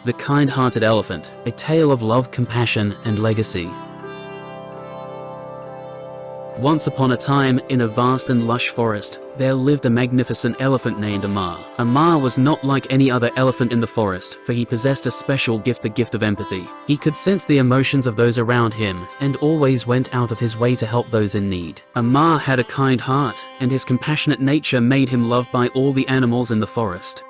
The Kind-Hearted Elephant, a tale of love, compassion, and legacy. Once upon a time, in a vast and lush forest, there lived a magnificent elephant named Amar. Amar was not like any other elephant in the forest, for he possessed a special gift, the gift of empathy. He could sense the emotions of those around him, and always went out of his way to help those in need. Amar had a kind heart, and his compassionate nature made him loved by all the animals in the forest.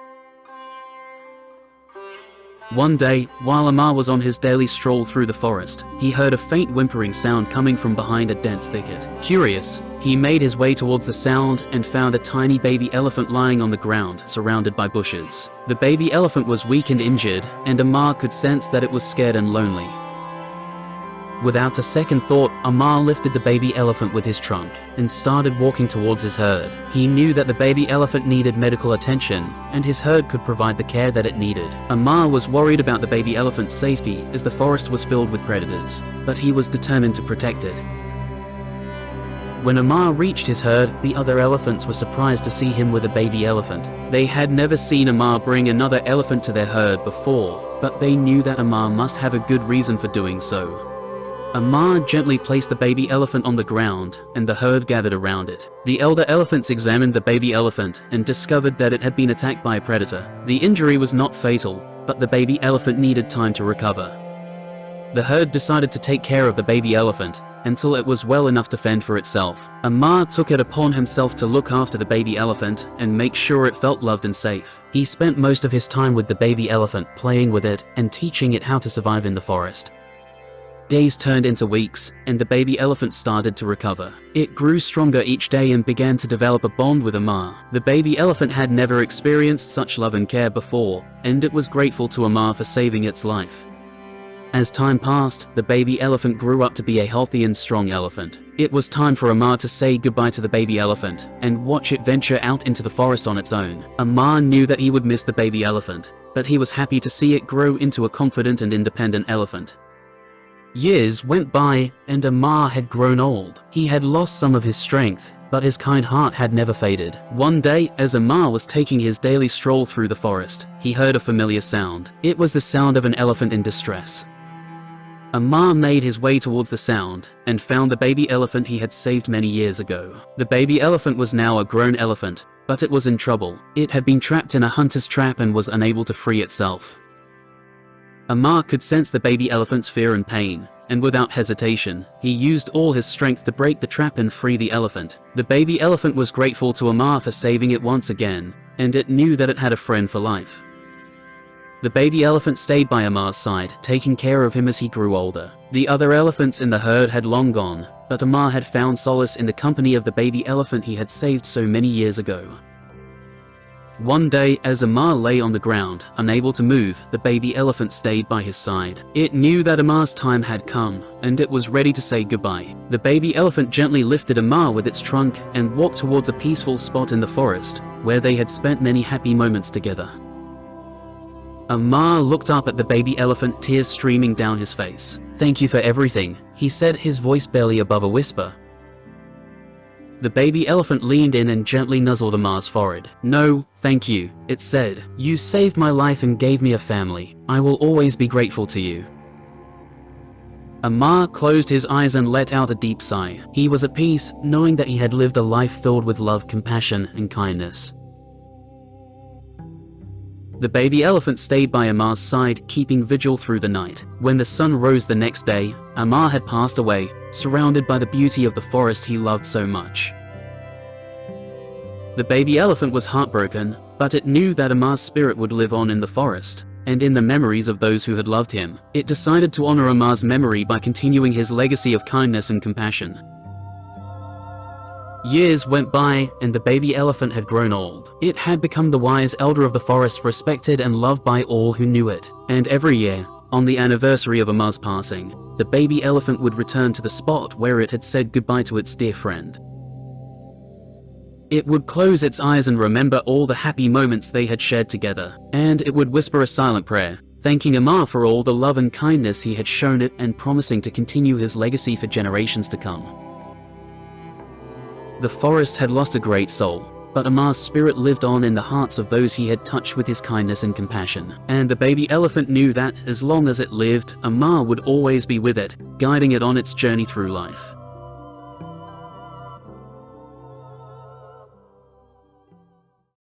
One day, while Amar was on his daily stroll through the forest, he heard a faint whimpering sound coming from behind a dense thicket. Curious, he made his way towards the sound and found a tiny baby elephant lying on the ground, surrounded by bushes. The baby elephant was weak and injured, and Amar could sense that it was scared and lonely. Without a second thought, Amar lifted the baby elephant with his trunk and started walking towards his herd. He knew that the baby elephant needed medical attention, and his herd could provide the care that it needed. Amar was worried about the baby elephant's safety as the forest was filled with predators, but he was determined to protect it. When Amar reached his herd, the other elephants were surprised to see him with a baby elephant. They had never seen Amar bring another elephant to their herd before, but they knew that Amar must have a good reason for doing so. Amar gently placed the baby elephant on the ground, and the herd gathered around it. The elder elephants examined the baby elephant and discovered that it had been attacked by a predator. The injury was not fatal, but the baby elephant needed time to recover. The herd decided to take care of the baby elephant until it was well enough to fend for itself. Amar took it upon himself to look after the baby elephant and make sure it felt loved and safe. He spent most of his time with the baby elephant, playing with it and teaching it how to survive in the forest. Days turned into weeks, and the baby elephant started to recover. It grew stronger each day and began to develop a bond with Amar. The baby elephant had never experienced such love and care before, and it was grateful to Amar for saving its life. As time passed, the baby elephant grew up to be a healthy and strong elephant. It was time for Amar to say goodbye to the baby elephant and watch it venture out into the forest on its own. Amar knew that he would miss the baby elephant, but he was happy to see it grow into a confident and independent elephant. Years went by, and Amar had grown old. He had lost some of his strength, but his kind heart had never faded. One day, as Amar was taking his daily stroll through the forest, he heard a familiar sound. It was the sound of an elephant in distress. Amar made his way towards the sound, and found the baby elephant he had saved many years ago. The baby elephant was now a grown elephant, but it was in trouble. It had been trapped in a hunter's trap and was unable to free itself. Amar could sense the baby elephant's fear and pain, and without hesitation, he used all his strength to break the trap and free the elephant. The baby elephant was grateful to Amar for saving it once again, and it knew that it had a friend for life. The baby elephant stayed by Amar's side, taking care of him as he grew older. The other elephants in the herd had long gone, but Amar had found solace in the company of the baby elephant he had saved so many years ago. One day, as Amar lay on the ground, unable to move, the baby elephant stayed by his side. It knew that Amar's time had come, and it was ready to say goodbye. The baby elephant gently lifted Amar with its trunk and walked towards a peaceful spot in the forest, where they had spent many happy moments together. Amar looked up at the baby elephant, tears streaming down his face. "Thank you for everything," he said, his voice barely above a whisper. The baby elephant leaned in and gently nuzzled Amar's forehead. "No, thank you," it said. "You saved my life and gave me a family. I will always be grateful to you." Amar closed his eyes and let out a deep sigh. He was at peace, knowing that he had lived a life filled with love, compassion, and kindness. The baby elephant stayed by Amar's side, keeping vigil through the night. When the sun rose the next day, Amar had passed away, surrounded by the beauty of the forest he loved so much. The baby elephant was heartbroken, but it knew that Amar's spirit would live on in the forest, and in the memories of those who had loved him. It decided to honor Amar's memory by continuing his legacy of kindness and compassion. Years went by, and the baby elephant had grown old. It had become the wise elder of the forest, respected and loved by all who knew it. And every year, on the anniversary of Amar's passing, the baby elephant would return to the spot where it had said goodbye to its dear friend. It would close its eyes and remember all the happy moments they had shared together, and it would whisper a silent prayer, thanking Amar for all the love and kindness he had shown it and promising to continue his legacy for generations to come. The forest had lost a great soul, but Amar's spirit lived on in the hearts of those he had touched with his kindness and compassion. And the baby elephant knew that, as long as it lived, Amar would always be with it, guiding it on its journey through life.